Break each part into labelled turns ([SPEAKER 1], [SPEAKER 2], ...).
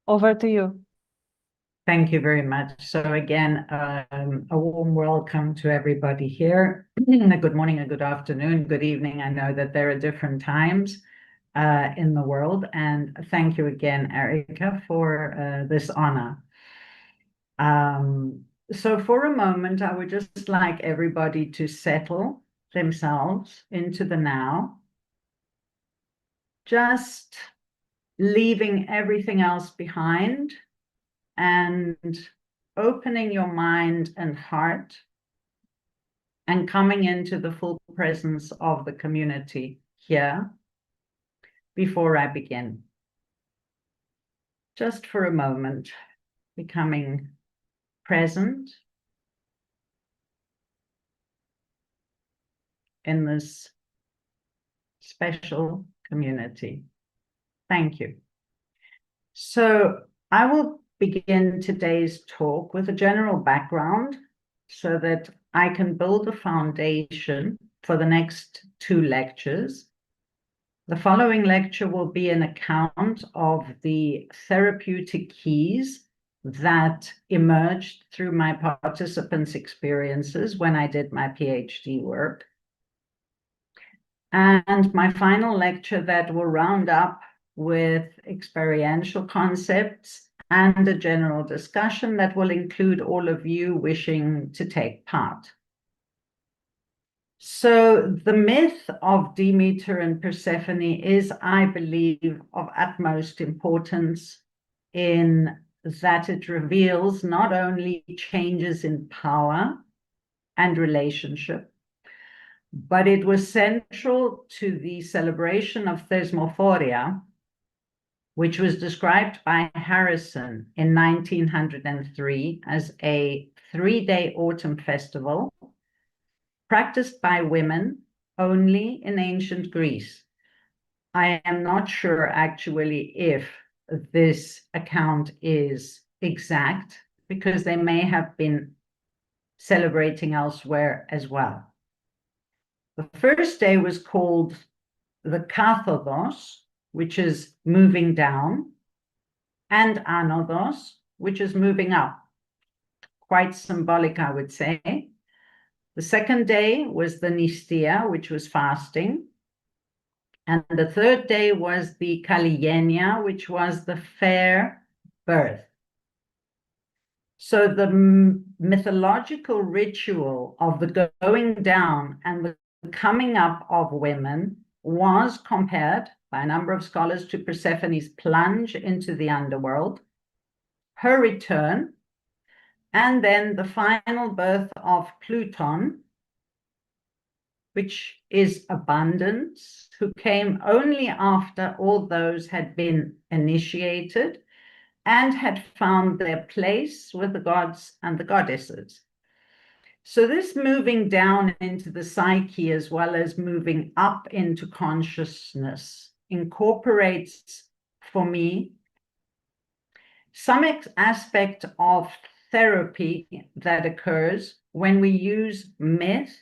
[SPEAKER 1] Over to you.
[SPEAKER 2] Thank you very much. So again, a warm welcome to everybody here. A good morning, a good afternoon, good evening. I know that there are different times in the world, and thank you again, Erica, for this honor. So for a moment, I would just like everybody to settle themselves into the now, just leaving everything else behind and opening your mind and heart and coming into the full presence of the community here before I begin. Just for a moment, becoming present in this special community. Thank you. So I will begin today's talk with a general background so that I can build a foundation for the next two lectures. The following lecture will be an account of the therapeutic keys that emerged through my participants' experiences when I did my PhD work. And my final lecture that will round up with experiential concepts and a general discussion that will include all of you wishing to take part. So the myth of Demeter and Persephone is, I believe, of utmost importance in that it reveals not only changes in power and relationship, but it was central to the celebration of Thesmophoria, which was described by Harrison in 1903 as a 3-day autumn festival practiced by women only in ancient Greece. I am not sure actually if this account is exact, because they may have been celebrating elsewhere as well. The first day was called the Kathodos, which is moving down, and Anodos, which is moving up. Quite symbolic, I would say. The second day was the Nistia, which was fasting. And the third day was the Kalienia, which was the fair birth. So the mythological ritual of the going down and the coming up of women was compared by a number of scholars to Persephone's plunge into the underworld, her return, and then the final birth of Pluton, which is abundance, who came only after all those had been initiated and had found their place with the gods and the goddesses. So this moving down into the psyche as well as moving up into consciousness incorporates, for me, some aspect of therapy that occurs when we use myth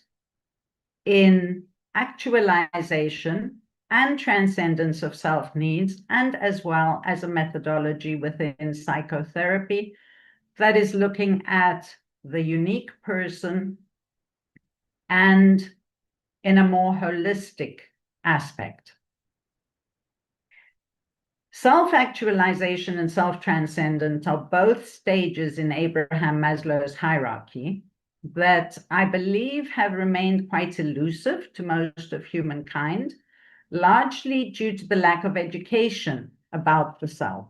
[SPEAKER 2] in actualization and transcendence of self-needs, and as well as a methodology within psychotherapy that is looking at the unique person and in a more holistic aspect. Self-actualization and self-transcendence are both stages in Abraham Maslow's hierarchy that I believe have remained quite elusive to most of humankind, largely due to the lack of education about the self.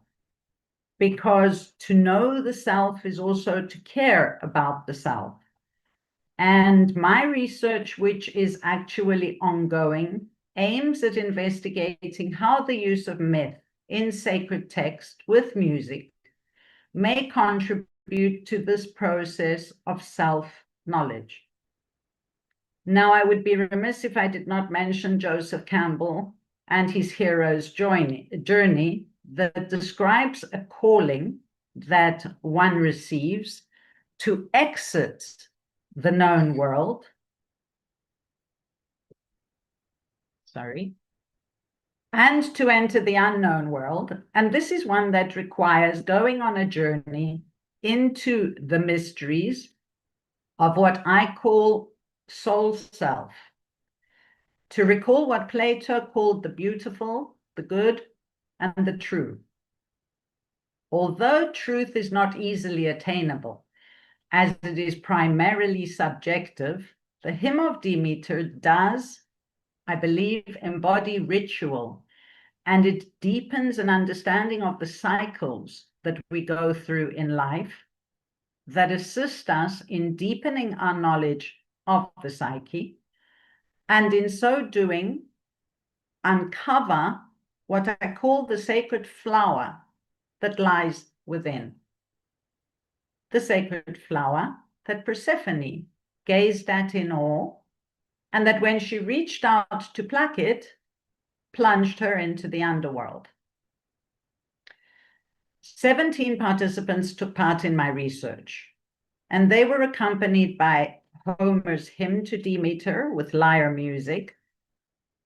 [SPEAKER 2] Because to know the self is also to care about the self. And my research, which is actually ongoing, aims at investigating how the use of myth in sacred text with music may contribute to this process of self-knowledge. Now, I would be remiss if I did not mention Joseph Campbell and his hero's journey that describes a calling that one receives to exit the known world, and to enter the unknown world. And this is one that requires going on a journey into the mysteries of what I call soul self, to recall what Plato called the beautiful, the good, and the true. Although truth is not easily attainable, as it is primarily subjective, the hymn of Demeter does, I believe, embody ritual, and it deepens an understanding of the cycles that we go through in life that assist us in deepening our knowledge of the psyche, and in so doing, uncover what I call the sacred flower that lies within. The sacred flower that Persephone gazed at in awe, and that when she reached out to pluck it, plunged her into the underworld. 17 participants took part in my research, and they were accompanied by Homer's hymn to Demeter with lyre music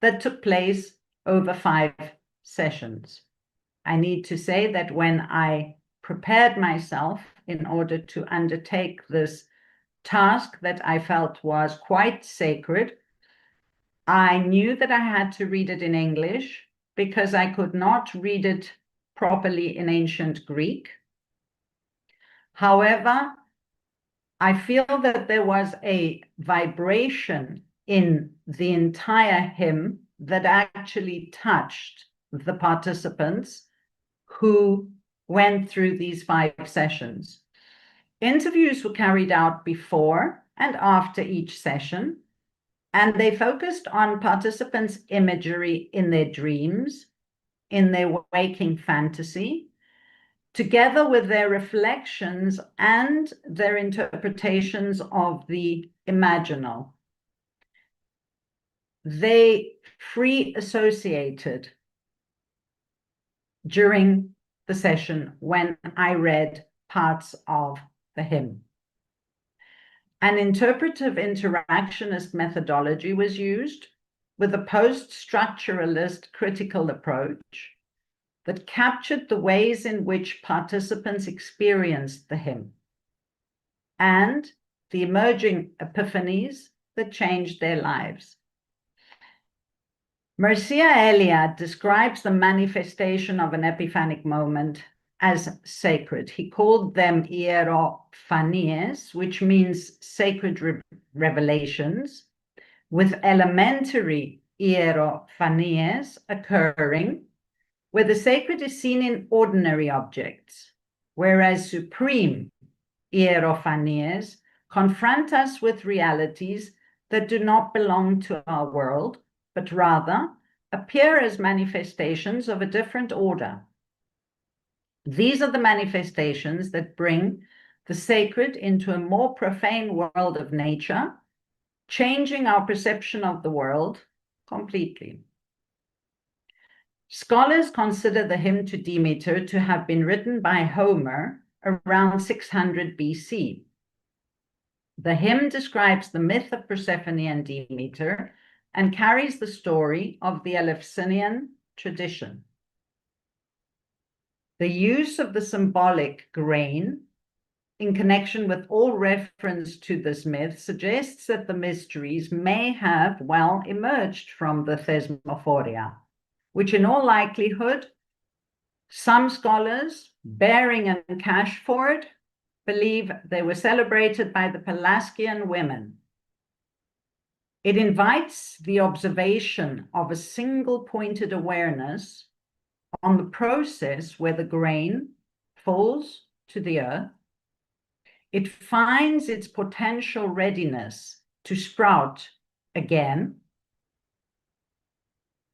[SPEAKER 2] that took place over 5 sessions. I need to say that when I prepared myself in order to undertake this task that I felt was quite sacred, I knew that I had to read it in English because I could not read it properly in ancient Greek. However, I feel that there was a vibration in the entire hymn that actually touched the participants who went through these 5 sessions. Interviews were carried out before and after each session, and they focused on participants' imagery in their dreams, in their waking fantasy, together with their reflections and their interpretations of the imaginal. They free associated during the session when I read parts of the hymn. An interpretive interactionist methodology was used with a post-structuralist critical approach that captured the ways in which participants experienced the hymn and the emerging epiphanies that changed their lives. Mircea Eliade describes the manifestation of an epiphanic moment as sacred. He called them hierophanies, which means sacred revelations, with elementary hierophanies occurring where the sacred is seen in ordinary objects, whereas supreme hierophanies confront us with realities that do not belong to our world, but rather appear as manifestations of a different order. These are the manifestations that bring the sacred into a more profane world of nature, changing our perception of the world completely. Scholars consider the hymn to Demeter to have been written by Homer around 600 BC. The hymn describes the myth of Persephone and Demeter and carries the story of the Eleusinian tradition. The use of the symbolic grain in connection with all reference to this myth suggests that the mysteries may have well emerged from the Thesmophoria, which in all likelihood, some scholars, bearing and cash for it, believe they were celebrated by the Pelasgian women. It invites the observation of a single pointed awareness on the process where the grain falls to the earth. It finds its potential readiness to sprout again.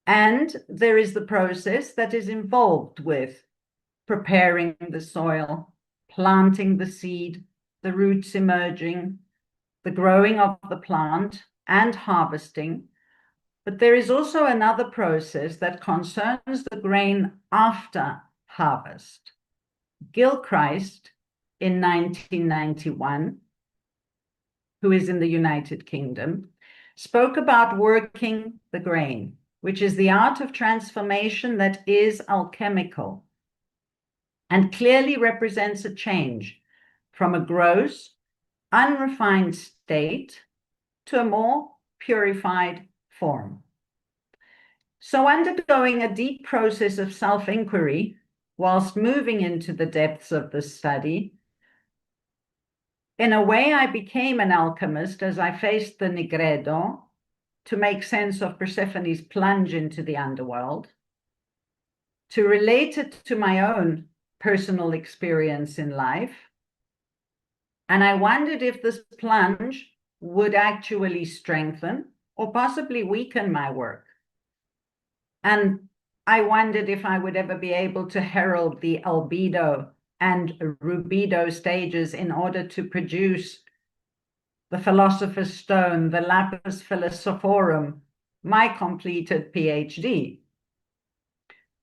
[SPEAKER 2] And there is the process that is involved with preparing the soil, planting the seed, the roots emerging, the growing of the plant, and harvesting. But there is also another process that concerns the grain after harvest. Gilchrist, in 1991, who is in the United Kingdom, spoke about working the grain, which is the art of transformation that is alchemical and clearly represents a change from a gross, unrefined state to a more purified form. So undergoing a deep process of self-inquiry whilst moving into the depths of the study, in a way I became an alchemist as I faced the Nigredo to make sense of Persephone's plunge into the underworld, to relate it to my own personal experience in life. And I wondered if this plunge would actually strengthen or possibly weaken my work. And I wondered if I would ever be able to herald the albedo and rubedo stages in order to produce the Philosopher's Stone, the Lapis Philosophorum, my completed PhD.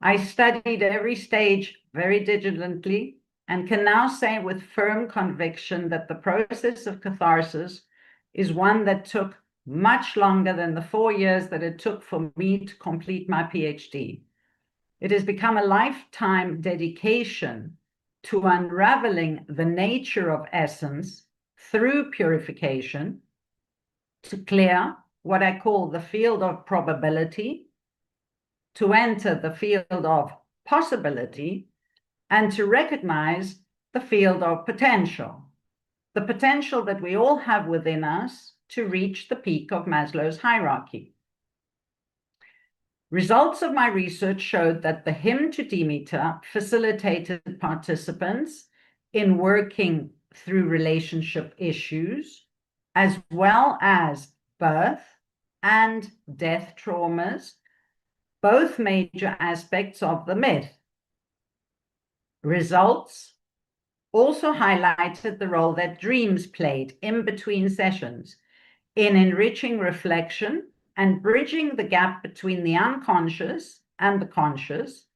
[SPEAKER 2] I studied every stage very diligently and can now say with firm conviction that the process of catharsis is one that took much longer than the 4 years that it took for me to complete my PhD. It has become a lifetime dedication to unraveling the nature of essence through purification, to clear what I call the field of probability, to enter the field of possibility, and to recognize the field of potential, the potential that we all have within us to reach the peak of Maslow's hierarchy. Results of my research showed that the hymn to Demeter facilitated participants in working through relationship issues, as well as birth and death traumas, both major aspects of the myth. Results also highlighted the role that dreams played in between sessions in enriching reflection and bridging the gap between the unconscious and the conscious,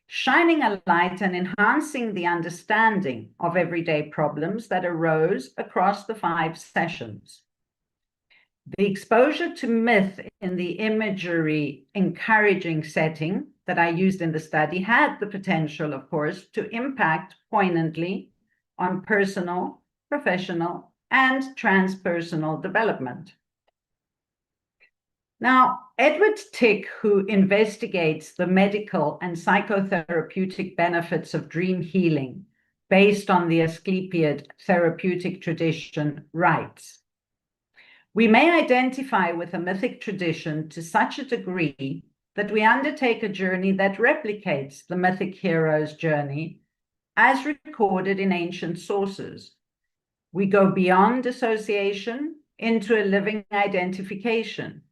[SPEAKER 2] shining a light and enhancing the understanding of everyday problems that arose across the 5 sessions. The exposure to myth in the imagery encouraging setting that I used in the study had the potential, of course, to impact poignantly on personal, professional, and transpersonal development. Now, Edward Tick, who investigates the medical and psychotherapeutic benefits of dream healing based on the Asclepiad therapeutic tradition, writes, "We may identify with a mythic tradition to such a degree that we undertake a journey that replicates the mythic hero's journey as recorded in ancient sources. We go beyond association into a living identification.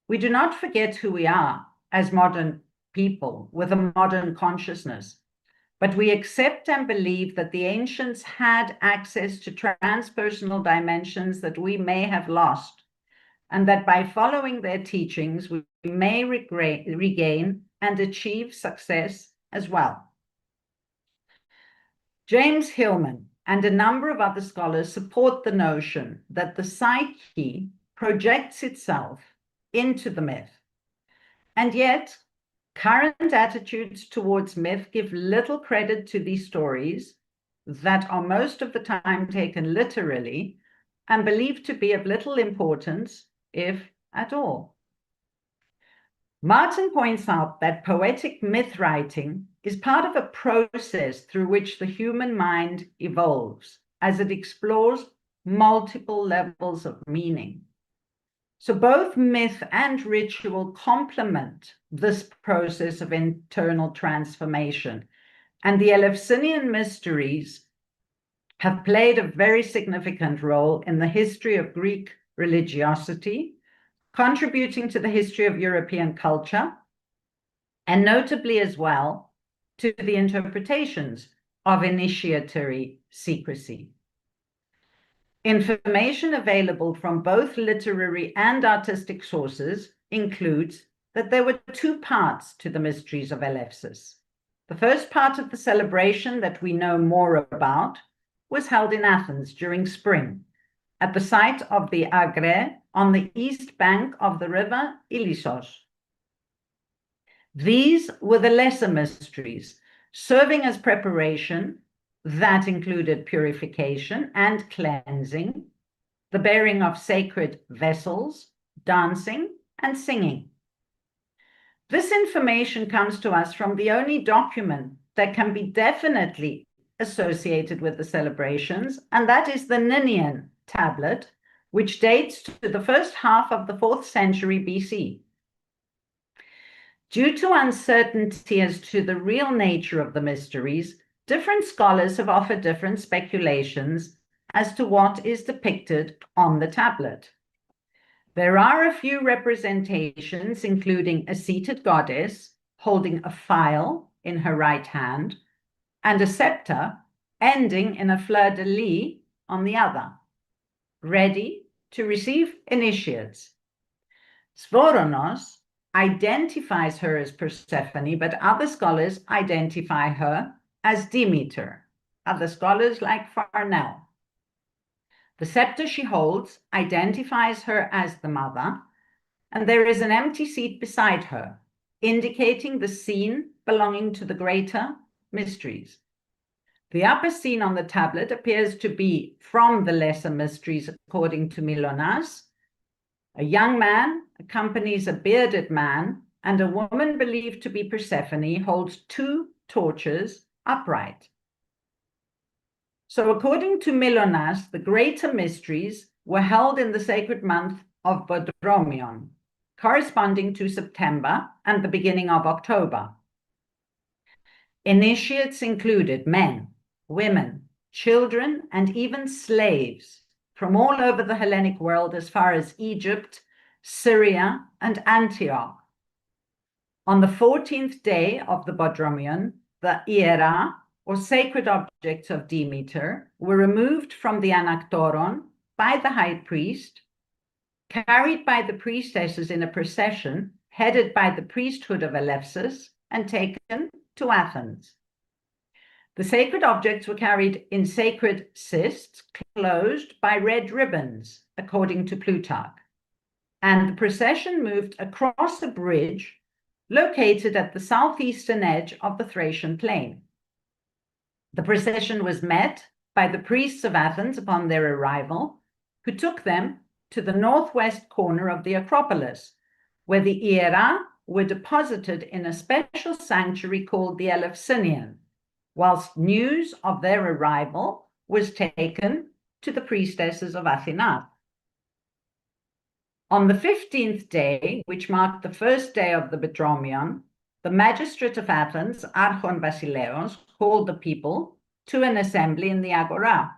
[SPEAKER 2] We do not forget who we are as modern people with a modern consciousness, but we accept and believe that the ancients had access to transpersonal dimensions that we may have lost, and that by following their teachings, we may regain and achieve success as well." James Hillman and a number of other scholars support the notion that the psyche projects itself into the myth. And yet, current attitudes towards myth give little credit to these stories that are most of the time taken literally and believed to be of little importance, if at all. Martin points out that poetic myth writing is part of a process through which the human mind evolves as it explores multiple levels of meaning. So both myth and ritual complement this process of internal transformation, and the Eleusinian mysteries have played a very significant role in the history of Greek religiosity, contributing to the history of European culture, and notably as well to the interpretations of initiatory secrecy. Information available from both literary and artistic sources includes that there were 2 parts to the mysteries of Eleusis. The first part of the celebration that we know more about was held in Athens during spring, at the site of the Agre on the east bank of the river Ilissos. These were the lesser mysteries, serving as preparation that included purification and cleansing, the bearing of sacred vessels, dancing, and singing. This information comes to us from the only document that can be definitely associated with the celebrations, and that is the Ninian tablet, which dates to the first half of the 4th century BC. Due to uncertainty as to the real nature of the mysteries, different scholars have offered different speculations as to what is depicted on the tablet. There are a few representations, including a seated goddess holding a file in her right hand and a scepter ending in a fleur-de-lis on the other, ready to receive initiates. Svoronos identifies her as Persephone, but other scholars identify her as Demeter, other scholars like Farnell. The scepter she holds identifies her as the mother, and there is an empty seat beside her, indicating the scene belonging to the greater mysteries. The upper scene on the tablet appears to be from the lesser mysteries according to Milonas. A young man accompanies a bearded man, and a woman believed to be Persephone holds 2 torches upright. So according to Milonas, the greater mysteries were held in the sacred month of Bodromion, corresponding to September and the beginning of October. Initiates included men, women, children, and even slaves from all over the Hellenic world as far as Egypt, Syria, and Antioch. On the 14th day of the Bodromion, the Iera, or sacred objects of Demeter, were removed from the Anaktoron by the high priest, carried by the priestesses in a procession headed by the priesthood of Eleusis, and taken to Athens. The sacred objects were carried in sacred cists closed by red ribbons, according to Plutarch, and the procession moved across a bridge located at the southeastern edge of the Thracian plain. The procession was met by the priests of Athens upon their arrival, who took them to the northwest corner of the Acropolis, where the Iera were deposited in a special sanctuary called the Elefsinion, whilst news of their arrival was taken to the priestesses of Athena. On the 15th day, which marked the first day of the Bodromion, the magistrate of Athens, Archon Basileos, called the people to an assembly in the Agora.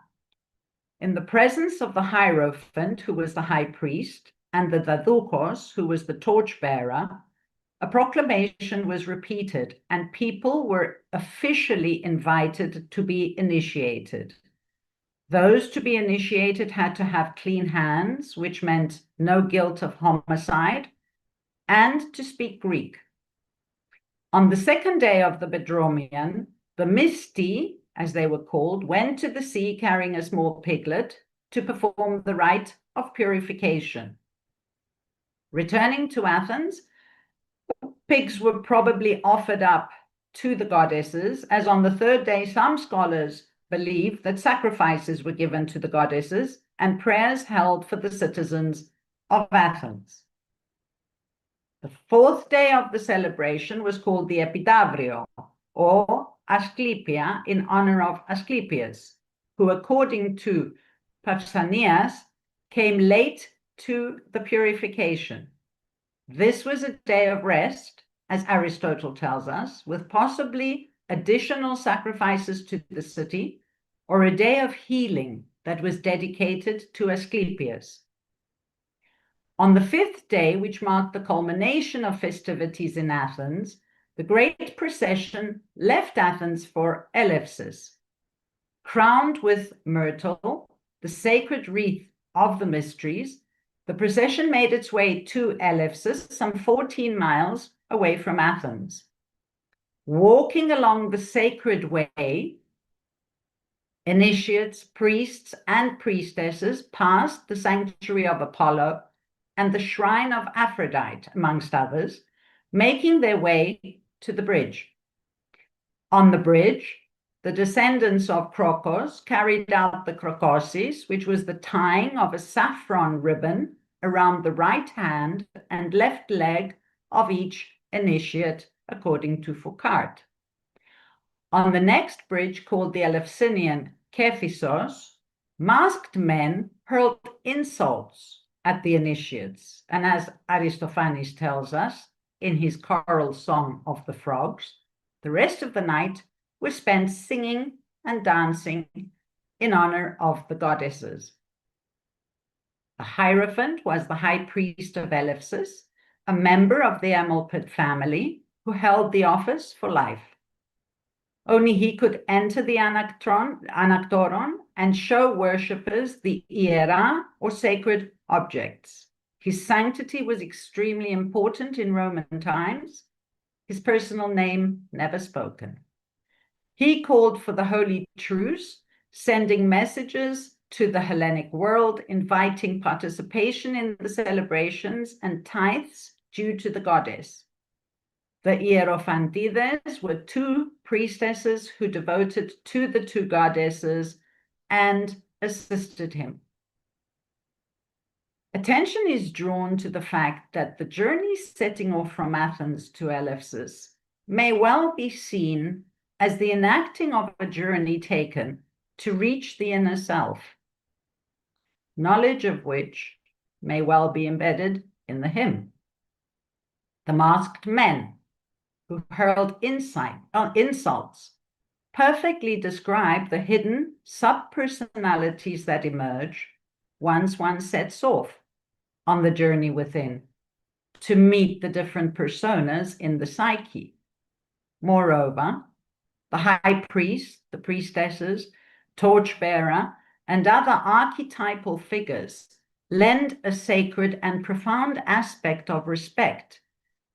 [SPEAKER 2] In the presence of the Hierophant, who was the high priest, and the Dadoukos, who was the torchbearer, a proclamation was repeated, and people were officially invited to be initiated. Those to be initiated had to have clean hands, which meant no guilt of homicide, and to speak Greek. On the 2nd day of the Bodromion, the Misti, as they were called, went to the sea carrying a small piglet to perform the rite of purification. Returning to Athens, pigs were probably offered up to the goddesses, as on the 3rd day some scholars believe that sacrifices were given to the goddesses and prayers held for the citizens of Athens. The 4th day of the celebration was called the Epidavrio, or Asclepia, in honor of Asclepius, who, according to Pausanias, came late to the purification. This was a day of rest, as Aristotle tells us, with possibly additional sacrifices to the city, or a day of healing that was dedicated to Asclepius. On the 5th day, which marked the culmination of festivities in Athens, the great procession left Athens for Eleusis. Crowned with myrtle, the sacred wreath of the mysteries, the procession made its way to Eleusis, some 14 miles away from Athens. Walking along the sacred way, initiates, priests, and priestesses passed the sanctuary of Apollo and the shrine of Aphrodite, amongst others, making their way to the bridge. On the bridge, the descendants of Krokos carried out the Krokosis, which was the tying of a saffron ribbon around the right hand and left leg of each initiate, according to Foucault. On the next bridge, called the Eleusinian Kephisos, masked men hurled insults at the initiates, and as Aristophanes tells us in his choral song of the frogs, the rest of the night was spent singing and dancing in honor of the goddesses. The Hierophant was the high priest of Eleusis, a member of the Amalpid family who held the office for life. Only he could enter the anaktoron and show worshippers the iera, or sacred objects. His sanctity was extremely important in Roman times, his personal name never spoken. He called for the holy truce, sending messages to the Hellenic world, inviting participation in the celebrations and tithes due to the goddess. The Hierophantides were two priestesses who devoted to the two goddesses and assisted him. Attention is drawn to the fact that the journey setting off from Athens to Eleusis may well be seen as the enacting of a journey taken to reach the inner self, knowledge of which may well be embedded in the hymn. The masked men who hurled insults perfectly describe the hidden sub-personalities that emerge once one sets off on the journey within to meet the different personas in the psyche. Moreover, the high priest, the priestesses, torchbearer, and other archetypal figures lend a sacred and profound aspect of respect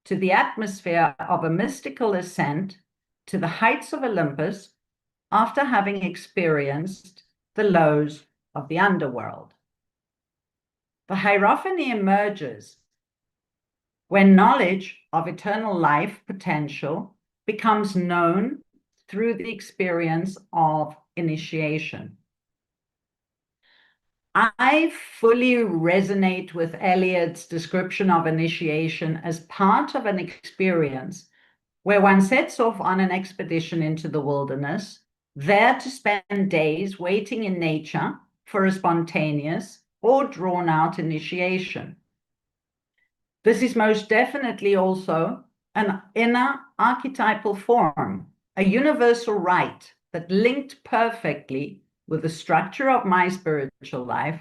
[SPEAKER 2] to the atmosphere of a mystical ascent to the heights of Olympus after having experienced the lows of the underworld. The hierophany emerges when knowledge of eternal life potential becomes known through the experience of initiation. I fully resonate with Eliot's description of initiation as part of an experience where one sets off on an expedition into the wilderness, there to spend days waiting in nature for a spontaneous or drawn-out initiation. This is most definitely also an inner archetypal form, a universal rite that linked perfectly with the structure of my spiritual life,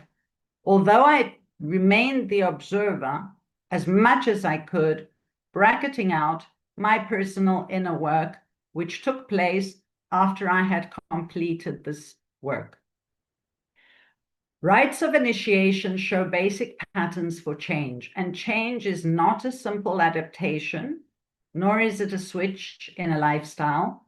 [SPEAKER 2] although I remained the observer as much as I could, bracketing out my personal inner work, which took place after I had completed this work. Rites of initiation show basic patterns for change, and change is not a simple adaptation, nor is it a switch in a lifestyle.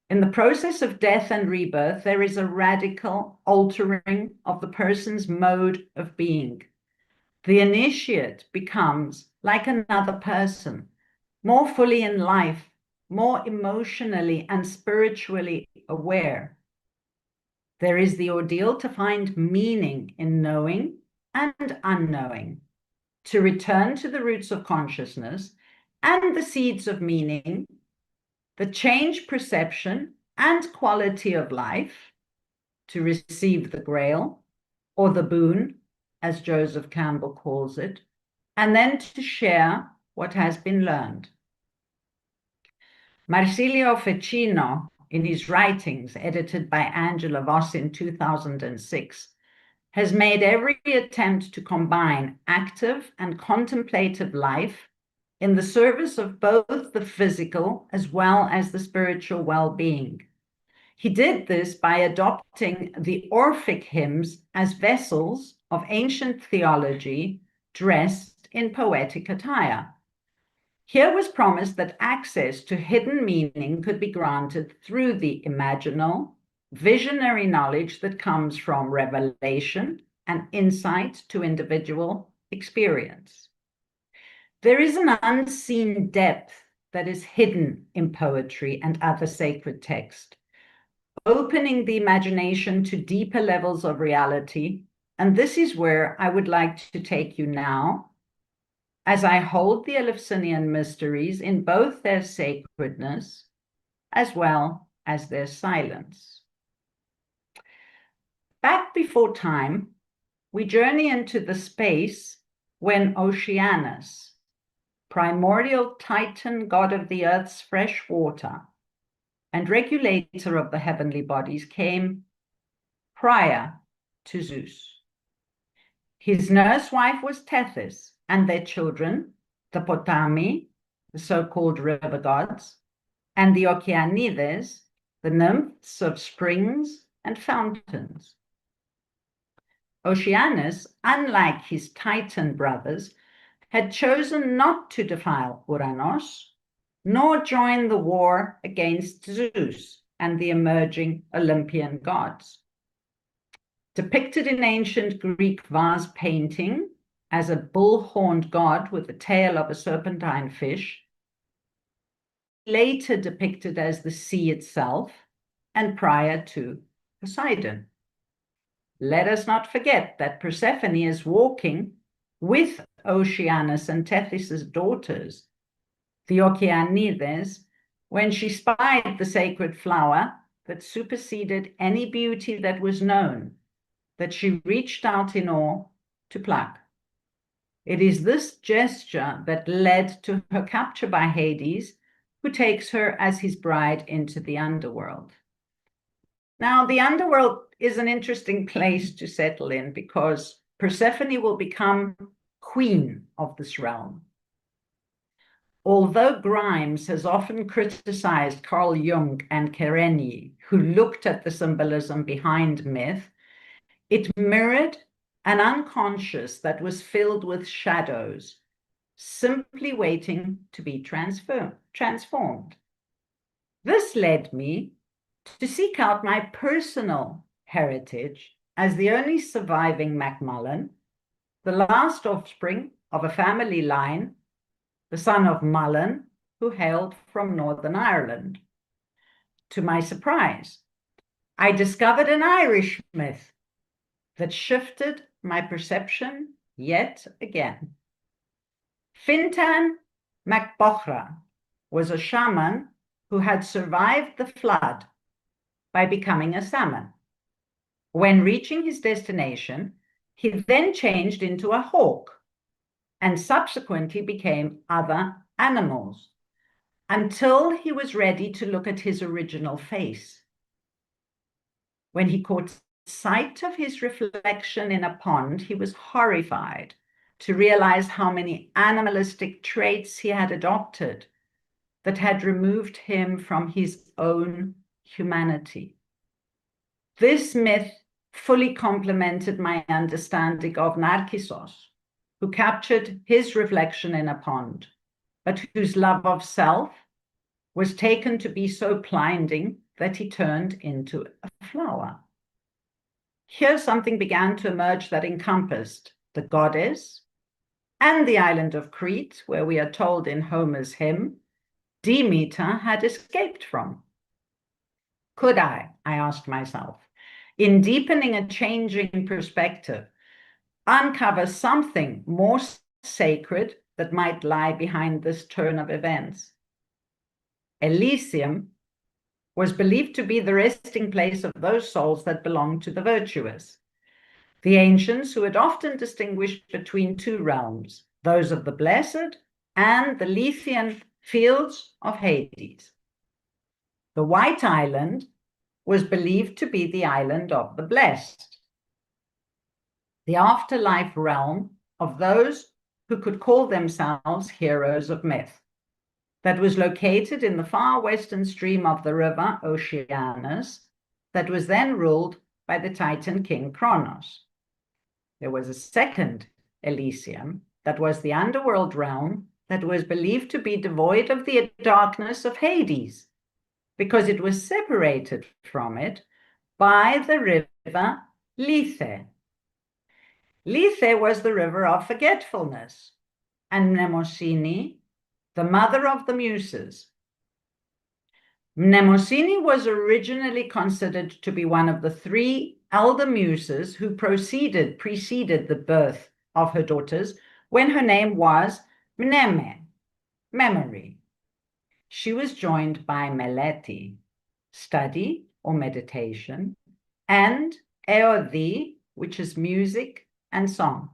[SPEAKER 2] In the process of death and rebirth, there is a radical altering of the person's mode of being. The initiate becomes like another person, more fully in life, more emotionally and spiritually aware. There is the ordeal to find meaning in knowing and unknowing, to return to the roots of consciousness and the seeds of meaning, the change perception and quality of life, to receive the grail or the boon, as Joseph Campbell calls it, and then to share what has been learned. Marsilio Ficino, in his writings, edited by Angela Voss in 2006, has made every attempt to combine active and contemplative life in the service of both the physical as well as the spiritual well-being. He did this by adopting the Orphic hymns as vessels of ancient theology dressed in poetic attire. Here was promised that access to hidden meaning could be granted through the imaginal, visionary knowledge that comes from revelation and insight to individual experience. There is an unseen depth that is hidden in poetry and other sacred text, opening the imagination to deeper levels of reality. And this is where I would like to take you now, as I hold the Eleusinian mysteries in both their sacredness as well as their silence. Back before time, we journey into the space when Oceanus, primordial Titan, god of the earth's fresh water and regulator of the heavenly bodies, came prior to Zeus. His nurse wife was Tethys, and their children, the Potami, the so-called river gods, and the Okeanides, the nymphs of springs and fountains. Oceanus, unlike his Titan brothers, had chosen not to defile Uranos, nor join the war against Zeus and the emerging Olympian gods. Depicted in ancient Greek vase painting as a bull-horned god with the tail of a serpentine fish, later depicted as the sea itself and prior to Poseidon. Let us not forget that Persephone is walking with Oceanus and Tethys' daughters, the Okeanides, when she spied the sacred flower that superseded any beauty that was known, that she reached out in awe to pluck. It is this gesture that led to her capture by Hades, who takes her as his bride into the underworld. Now, the underworld is an interesting place to settle in because Persephone will become queen of this realm. Although Grimes has often criticized Carl Jung and Kerenyi, who looked at the symbolism behind myth, it mirrored an unconscious that was filled with shadows, simply waiting to be transformed. This led me to seek out my personal heritage as the only surviving McMullin, the last offspring of a family line, the son of Mullin, who hailed from Northern Ireland. To my surprise, I discovered an Irish myth that shifted my perception yet again. Fintan MacBochra was a shaman who had survived the flood by becoming a salmon. When reaching his destination, he then changed into a hawk and subsequently became other animals until he was ready to look at his original face. When he caught sight of his reflection in a pond, he was horrified to realize how many animalistic traits he had adopted that had removed him from his own humanity. This myth fully complemented my understanding of Narcissus, who captured his reflection in a pond, but whose love of self was taken to be so blinding that he turned into a flower. Here something began to emerge that encompassed the goddess and the island of Crete, where we are told in Homer's hymn, Demeter had escaped from. Could I asked myself, in deepening a changing perspective, uncover something more sacred that might lie behind this turn of events? Elysium was believed to be the resting place of those souls that belonged to the virtuous, the ancients who had often distinguished between two realms, those of the blessed and the Lethean fields of Hades. The White Island was believed to be the island of the blessed, the afterlife realm of those who could call themselves heroes of myth, that was located in the far western stream of the river Oceanus, that was then ruled by the Titan king Kronos. There was a second Elysium, that was the underworld realm, that was believed to be devoid of the darkness of Hades, because it was separated from it by the river Lethe. Lethe was the river of forgetfulness, and Mnemosini, the mother of the muses. Mnemosini was originally considered to be one of the three elder muses who preceded the birth of her daughters, when her name was Mneme, memory. She was joined by Meleti, study or meditation, and Eodhi, which is music and song.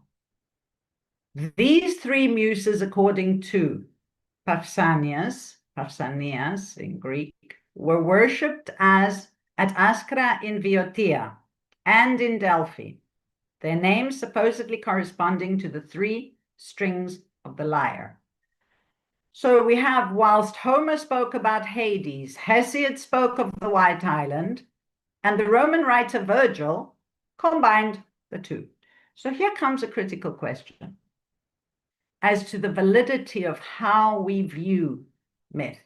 [SPEAKER 2] These three muses, according to Pausanias in Greek, were worshipped at Askra in Viotia and in Delphi, their names supposedly corresponding to the three strings of the lyre. So we have, whilst Homer spoke about Hades, Hesiod spoke of the White Island, and the Roman writer Virgil combined the two. So here comes a critical question as to the validity of how we view myth,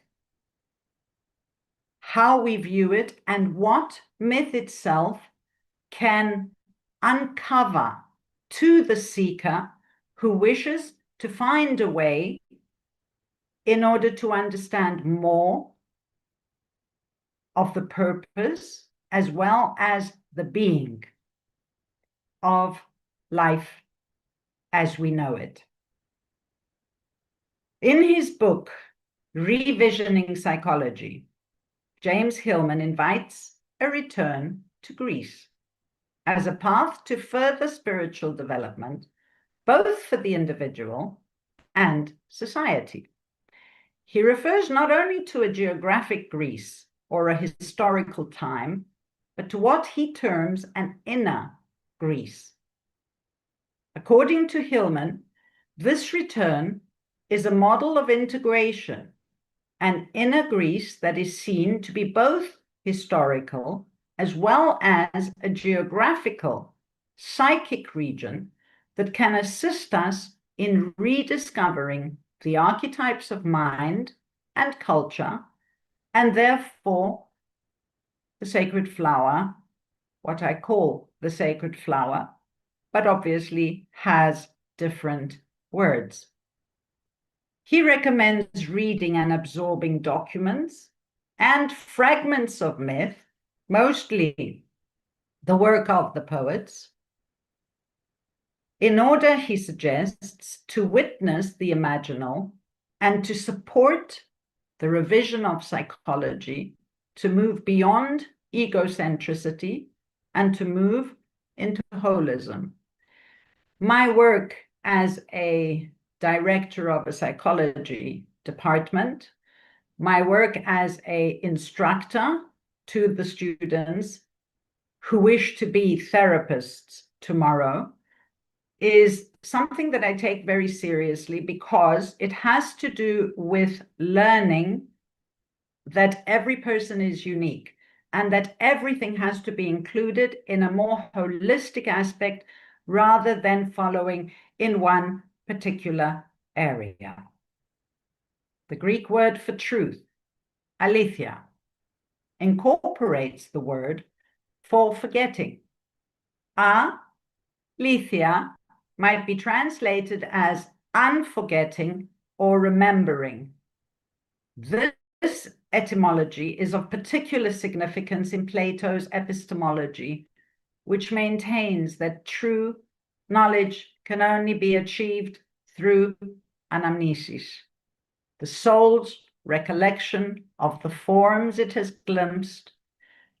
[SPEAKER 2] how we view it, and what myth itself can uncover to the seeker who wishes to find a way in order to understand more of the purpose as well as the being of life as we know it. In his book, Revisioning Psychology, James Hillman invites a return to Greece as a path to further spiritual development, both for the individual and society. He refers not only to a geographic Greece or a historical time, but to what he terms an inner Greece. According to Hillman, this return is a model of integration, an inner Greece that is seen to be both historical as well as a geographical, psychic region that can assist us in rediscovering the archetypes of mind and culture, and therefore the sacred flower, what I call the sacred flower, but obviously has different words. He recommends reading and absorbing documents and fragments of myth, mostly the work of the poets, in order, he suggests, to witness the imaginal and to support the revision of psychology, to move beyond egocentricity and to move into holism. My work as a director of a psychology department, my work as an instructor to the students who wish to be therapists tomorrow, is something that I take very seriously because it has to do with learning that every person is unique and that everything has to be included in a more holistic aspect rather than following in one particular area. The Greek word for truth, aletheia, incorporates the word for forgetting. Aletheia might be translated as unforgetting or remembering. This etymology is of particular significance in Plato's epistemology, which maintains that true knowledge can only be achieved through anamnesis, the soul's recollection of the forms it has glimpsed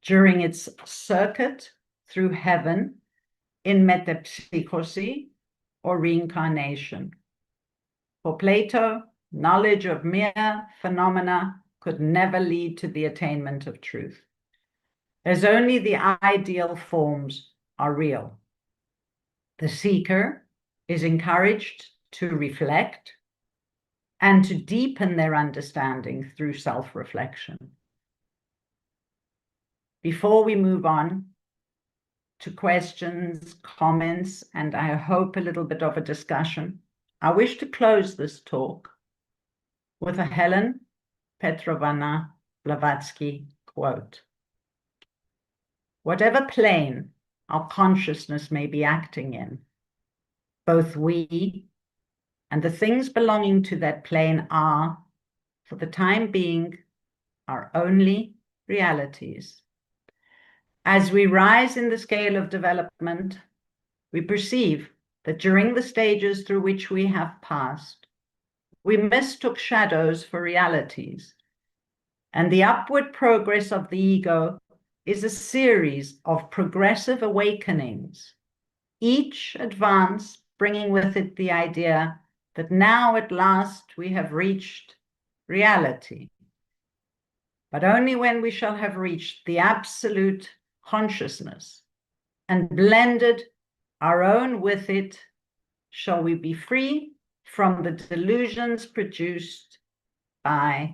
[SPEAKER 2] during its circuit through heaven in metempsychosis or reincarnation. For Plato, knowledge of mere phenomena could never lead to the attainment of truth, as only the ideal forms are real. The seeker is encouraged to reflect and to deepen their understanding through self-reflection. Before we move on to questions, comments, and I hope a little bit of a discussion, I wish to close this talk with a Helen Petrovna Blavatsky quote. Whatever plane our consciousness may be acting in, both we and the things belonging to that plane are, for the time being, are only realities. As we rise in the scale of development, we perceive that during the stages through which we have passed, we mistook shadows for realities, and the upward progress of the ego is a series of progressive awakenings, each advance bringing with it the idea that now at last we have reached reality. But only when we shall have reached the absolute consciousness and blended our own with it shall we be free from the delusions produced by